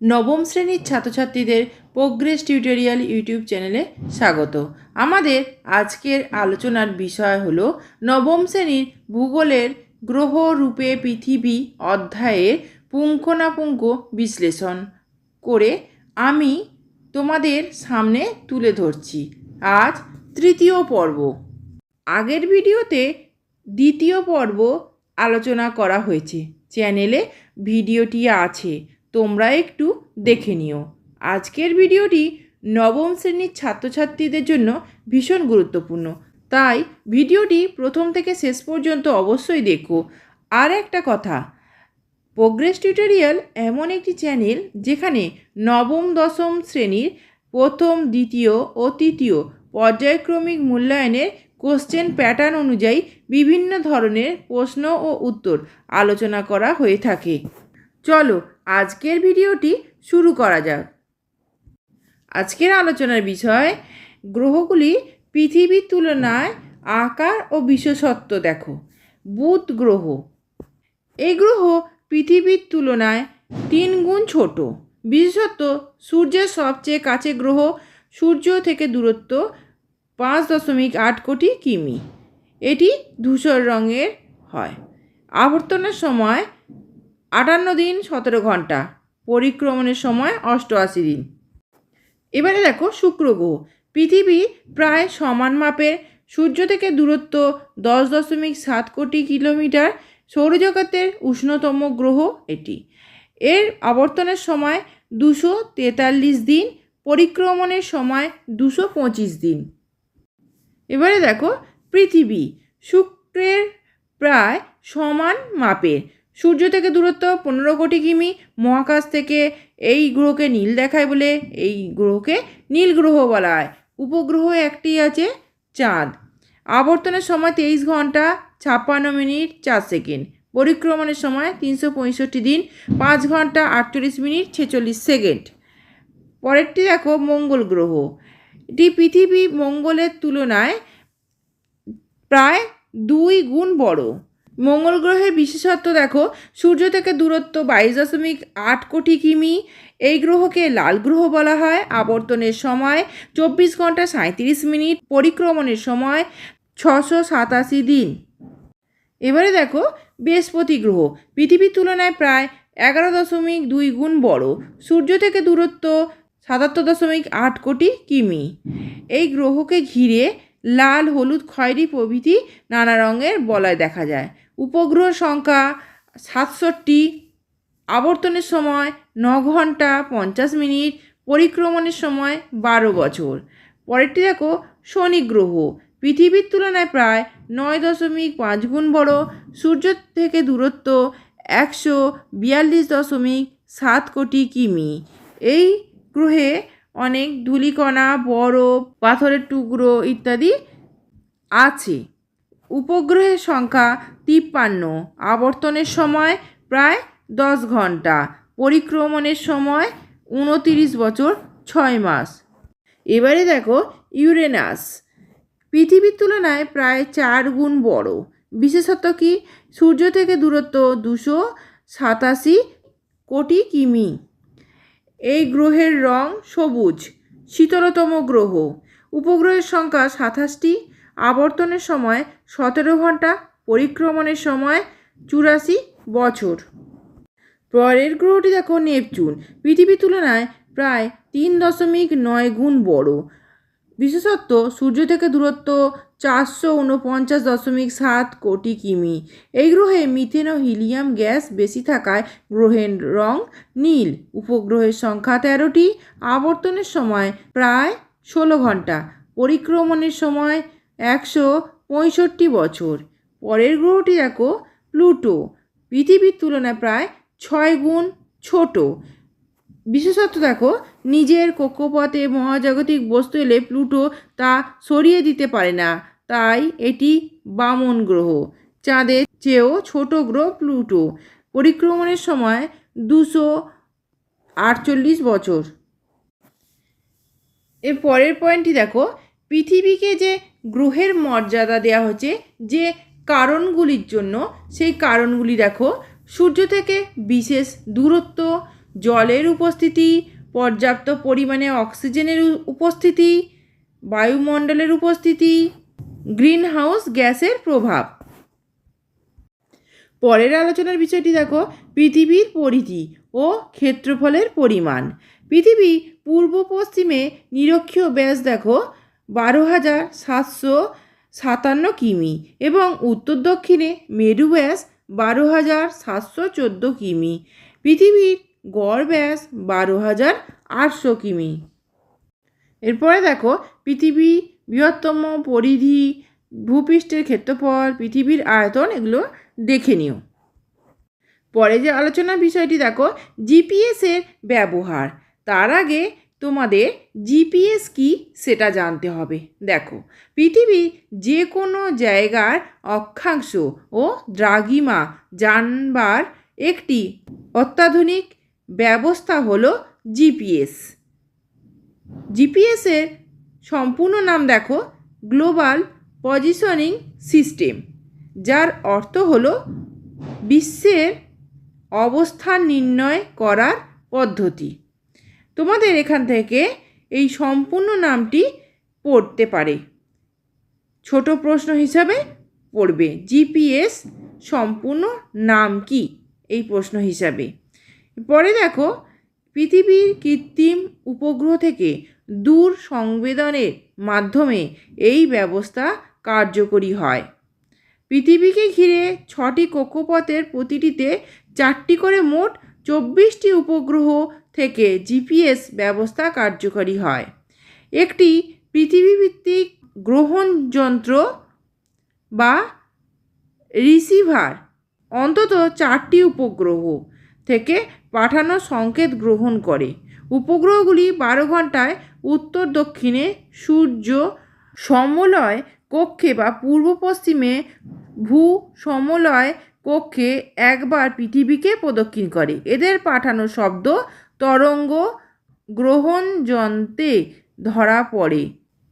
নবম শ্রেণীর ছাত্রছাত্রীদের প্রোগ্রেস টিউটোরিয়াল ইউটিউব চ্যানেলে স্বাগত। আমাদের আজকের আলোচনার বিষয় হলো নবম শ্রেণীর ভূগোলের গ্রহ রূপে পৃথিবী অধ্যায়ের পুঙ্খানুপুঙ্খ বিশ্লেষণ করে আমি তোমাদের সামনে তুলে ধরছি। আজ তৃতীয় পর্ব। আগের ভিডিওতে দ্বিতীয় পর্ব আলোচনা করা হয়েছে, চ্যানেলে ভিডিওটি আছে, তোমরা একটু দেখে নিও। আজকের ভিডিওটি নবম শ্রেণীর ছাত্রছাত্রীদের জন্য ভীষণ গুরুত্বপূর্ণ, তাই ভিডিওটি প্রথম থেকে শেষ পর্যন্ত অবশ্যই দেখো। আর একটা কথা, প্রোগ্রেস টিউটোরিয়াল এমন একটি চ্যানেল যেখানে নবম দশম শ্রেণীর প্রথম, দ্বিতীয় ও তৃতীয় পর্যায়ক্রমিক মূল্যায়নের কোশ্চেন প্যাটার্ন অনুযায়ী বিভিন্ন ধরনের প্রশ্ন ও উত্তর আলোচনা করা হয়ে থাকে। চলো আজকের ভিডিওটি শুরু করা যাক। আজকের আলোচনার বিষয় গ্রহগুলি পৃথিবীর তুলনায় আকার ও বিশেষত্ব দেখো। বুধ গ্রহ, এই গ্রহ পৃথিবীর তুলনায় 3 গুণ ছোট। বিশেষত সূর্যের সবচেয়ে কাছে গ্রহ, সূর্য থেকে দূরত্ব 5.8 কোটি কিমি। এটি ধূসর রঙের হয়। আবর্তনের সময় 58 দিন 17 ঘন্টা, পরিক্রমণের সময় 88 দিন। এবারে দেখো শুক্র গ্রহ, পৃথিবী প্রায় সমান মাপের, সূর্য থেকে দূরত্ব 10.7 কোটি কিলোমিটার, সৌরজগতের উষ্ণতম গ্রহ এটি। এর আবর্তনের সময় 243 দিন, পরিক্রমণের সময় 225 দিন। এবারে দেখো পৃথিবী, শুক্রের প্রায় সমান মাপের, সূর্য থেকে দূরত্ব 15 কোটি কিমি। মহাকাশ থেকে এই গ্রহকে নীল দেখায় বলে এই গ্রহকে নীল গ্রহ বলা হয়। উপগ্রহ একটি আছে, চাঁদ। আবর্তনের সময় 23 ঘন্টা 56 মিনিট 4 সেকেন্ড, পরিক্রমণের সময় 365 দিন 5 ঘন্টা 48 মিনিট 46 সেকেন্ড। পরেরটি দেখো মঙ্গল গ্রহ, এটি পৃথিবী মঙ্গলের তুলনায় প্রায় 2 গুণ বড়। মঙ্গল গ্রহের বিশেষত্ব দেখো, সূর্য থেকে দূরত্ব 22.8 কোটি কিমি। এই গ্রহকে লাল গ্রহ বলা হয়। আবর্তনের সময় 24 ঘন্টা 37 মিনিট, পরিক্রমণের সময় 687 দিন। এবারে দেখো বৃহস্পতি গ্রহ, পৃথিবীর তুলনায় প্রায় 11.2 গুণ বড়। সূর্য থেকে দূরত্ব 77.8 কোটি কিমি। এই গ্রহকে ঘিরে লাল, হলুদ, খয়েরি প্রভৃতি নানা রঙের বলয় দেখা যায়। উপগ্রহ সংখ্যা 67, আবর্তনের সময় 9 ঘন্টা 50 মিনিট, পরিক্রমণের সময় 12 বছর। পরেরটি দেখো শনি গ্রহ, পৃথিবীর তুলনায় প্রায় 9.5 গুণ বড়। সূর্য থেকে দূরত্ব 142.7 কোটি কিমি। এই গ্রহে অনেক ধূলিকণা, বরফ, পাথরের টুকরো ইত্যাদি আছে। উপগ্রহের সংখ্যা 53, আবর্তনের সময় প্রায় 10 ঘন্টা, পরিক্রমণের সময় 29 বছর 6 মাস। এবারে দেখো ইউরেনাস, পৃথিবীর তুলনায় প্রায় 4 গুণ বড়। বিশেষত কি, সূর্য থেকে দূরত্ব 287 কোটি কিমি। এই গ্রহের রং সবুজ, শীতলতম গ্রহ। উপগ্রহের সংখ্যা 27টি, আবর্তনের সময় 17 ঘন্টা, পরিক্রমণের সময় 84 বছর। পরের গ্রহটি দেখো নেপচুন, পৃথিবীর তুলনায় প্রায় 3.9 গুণ বড়। বিশেষত্ব, সূর্য থেকে দূরত্ব 449.7 কোটি কিমি। এই গ্রহে মিথেন ও হিলিয়াম গ্যাস বেশি থাকায় গ্রহের রং নীল। উপগ্রহের সংখ্যা 13টি, আবর্তনের সময় প্রায় 16 ঘন্টা, পরিক্রমণের সময় 165 বছর। পরের গ্রহটি দেখো প্লুটো, পৃথিবীর তুলনায় প্রায় 6 গুণ ছোট। বিশেষত্ব দেখো, নিজের কক্ষপথে মহাজাগতিক বস্তু এলে প্লুটো তা সরিয়ে দিতে পারে না, তাই এটি বামন গ্রহ। চাঁদের চেয়েও ছোট গ্রহ প্লুটো। পরিক্রমণের সময় 248 বছর। এর পরের পয়েন্টটি দেখো, পৃথিবীকে যে গ্রহের মর্যাদা দেওয়া হচ্ছে যে কারণগুলির জন্য, সেই কারণগুলি দেখো। সূর্য থেকে বিশেষ দূরত্ব, জলের উপস্থিতি, পর্যাপ্ত পরিমাণে অক্সিজেনের উপস্থিতি, বায়ুমণ্ডলের উপস্থিতি, গ্রিনহাউস গ্যাসের প্রভাব। পরের আলোচনার বিষয়টি দেখো, পৃথিবীর পরিধি ও ক্ষেত্রফলের পরিমাণ। পৃথিবী পূর্ব পশ্চিমে নিরক্ষীয় ব্যাস দেখো 12,757 কিমি এবং উত্তর দক্ষিণে মেরু ব্যাস 12,714 কিমি। পৃথিবীর গড় ব্যাস 12,800 কিমি। এরপরে দেখো, পৃথিবী বৃহত্তম পরিধি, ভূপৃষ্ঠের ক্ষেত্রফল, পৃথিবীর আয়তন, এগুলো দেখে নিও। পরে যে আলোচনার বিষয়টি দেখো, জিপিএসের ব্যবহার। তার আগে তোমাদের জিপিএস কি সেটা জানতে হবে। দেখো, পৃথিবীর যে কোনো জায়গার অক্ষাংশ ও দ্রাঘিমা জানবার একটি অত্যাধুনিক ব্যবস্থা হলো জিপিএস। জিপিএসের সম্পূর্ণ নাম দেখো, গ্লোবাল পজিশনিং সিস্টেম, যার অর্থ হলো বিশ্বের অবস্থান নির্ণয় করার পদ্ধতি। তোমাদের এখান থেকে এই সম্পূর্ণ নামটি পড়তে পারে, ছোট প্রশ্ন হিসাবে পড়বে, জিপিএস সম্পূর্ণ নাম কি, এই প্রশ্ন হিসাবে। পরে দেখো, পৃথিবীর কৃত্রিম উপগ্রহ থেকে দূর সংবেদনের মাধ্যমে এই ব্যবস্থা কার্যকরী হয়। পৃথিবীকে ঘিরে 6টি কক্ষপথের প্রতিটিতে 4টি করে মোট 24টি উপগ্রহ থেকে জিপিএস ব্যবস্থা কার্যকরী হয়। একটি পৃথিবীভিত্তিক গ্রহণ যন্ত্র বা রিসিভার অন্তত 4টি উপগ্রহ থেকে পাঠানো সংকেত গ্রহণ করে। উপগ্রহগুলি 12 ঘন্টায় উত্তর দক্ষিণে সূর্য সমলয় কক্ষে বা পূর্ব পশ্চিমে ভূ সমলয় কক্ষে একবার পৃথিবীকে প্রদক্ষিণ করে। এদের পাঠানো শব্দ তরঙ্গ গ্রহণ যন্ত্রে ধরা পড়ে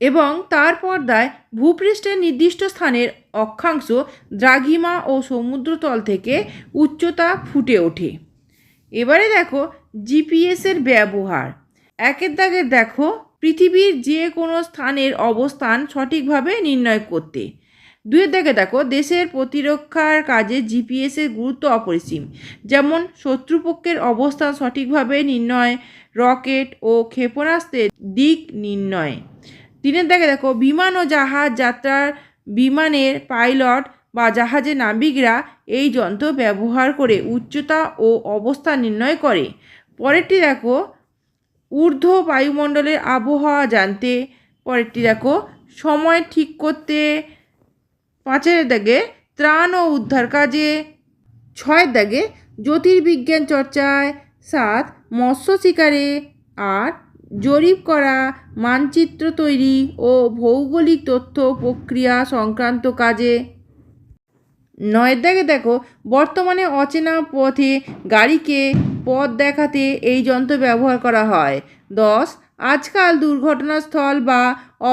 এবং তার পর্দায় ভূপৃষ্ঠের নির্দিষ্ট স্থানের অক্ষাংশ, দ্রাঘিমা ও সমুদ্রতল থেকে উচ্চতা ফুটে ওঠে। এবারে দেখো জিপিএসের ব্যবহার। একের দাগে দেখো, পৃথিবীর যে কোনো স্থানের অবস্থান সঠিকভাবে নির্ণয় করতে। দুয়ের দাগে দেখো, দেশের প্রতিরক্ষার কাজে জিপিএসের গুরুত্ব অপরিসীম, যেমন শত্রুপক্ষের অবস্থান সঠিকভাবে নির্ণয়, রকেট ও ক্ষেপণাস্ত্রের দিক নির্ণয়। তিনের দাগে দেখো, বিমান ও জাহাজ যাত্রার বিমানের পাইলট বা জাহাজের নাবিকরা এই যন্ত্র ব্যবহার করে উচ্চতা ও অবস্থান নির্ণয় করে। পরেরটি দেখো, ঊর্ধ্ব বায়ুমণ্ডলের আবহাওয়া জানতে। পরেরটি দেখো, সময় ঠিক করতে। 5 দাগে ত্রাণ ও উদ্ধার কাজে। 6 দাগে জ্যোতির্বিজ্ঞান চর্চায়। 7 মৎস্য শিকারে। 8 জরিপ করা, মানচিত্র তৈরি ও ভৌগোলিক তথ্য প্রক্রিয়া সংক্রান্ত কাজে। 9 দাগে দেখো, বর্তমানে অচেনা পথে গাড়িকে পথ দেখাতে এই যন্ত্র ব্যবহার করা হয়। 10 আজকাল দুর্ঘটনাস্থল বা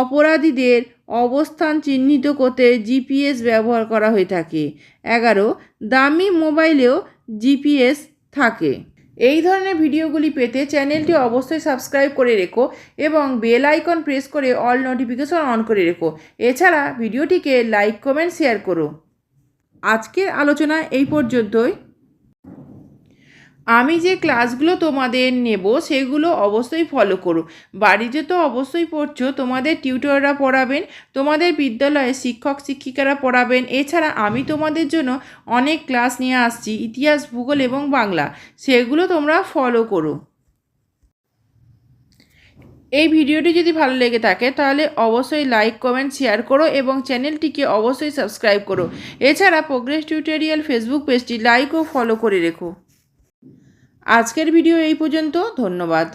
অপরাধীদের অবস্থান চিহ্নিত করতে জিপিএস ব্যবহার করা হয়ে থাকে। 11 দামি মোবাইলেও জিপিএস থাকে। এই ধরনের ভিডিওগুলি পেতে চ্যানেলটি অবশ্যই সাবস্ক্রাইব করে রেখো এবং বেল আইকন প্রেস করে অল নোটিফিকেশন অন করে রেখো। এছাড়া ভিডিওটিকে লাইক, কমেন্ট, শেয়ার করো। আজকের আলোচনা এই পর্যন্তই। আমি যে ক্লাসগুলো তোমাদের নেব সেগুলো অবশ্যই ফলো করো। বাড়িতে তো অবশ্যই পড়ছো, তোমাদের টিউটররা পড়াবেন, তোমাদের বিদ্যালয়ে শিক্ষক শিক্ষিকারা পড়াবেন। এছাড়া আমি তোমাদের জন্য অনেক ক্লাস নিয়ে আসছি, ইতিহাস, ভূগোল এবং বাংলা, সেগুলো তোমরা ফলো করো। এই ভিডিওটি যদি ভালো লেগে থাকে তাহলে অবশ্যই লাইক, কমেন্ট, শেয়ার করো এবং চ্যানেলটিকে অবশ্যই সাবস্ক্রাইব করো। এছাড়া প্রোগ্রেস টিউটোরিয়াল ফেসবুক পেজটি লাইক ও ফলো করে রেখো। আজকের ভিডিও এই পর্যন্ত। ধন্যবাদ।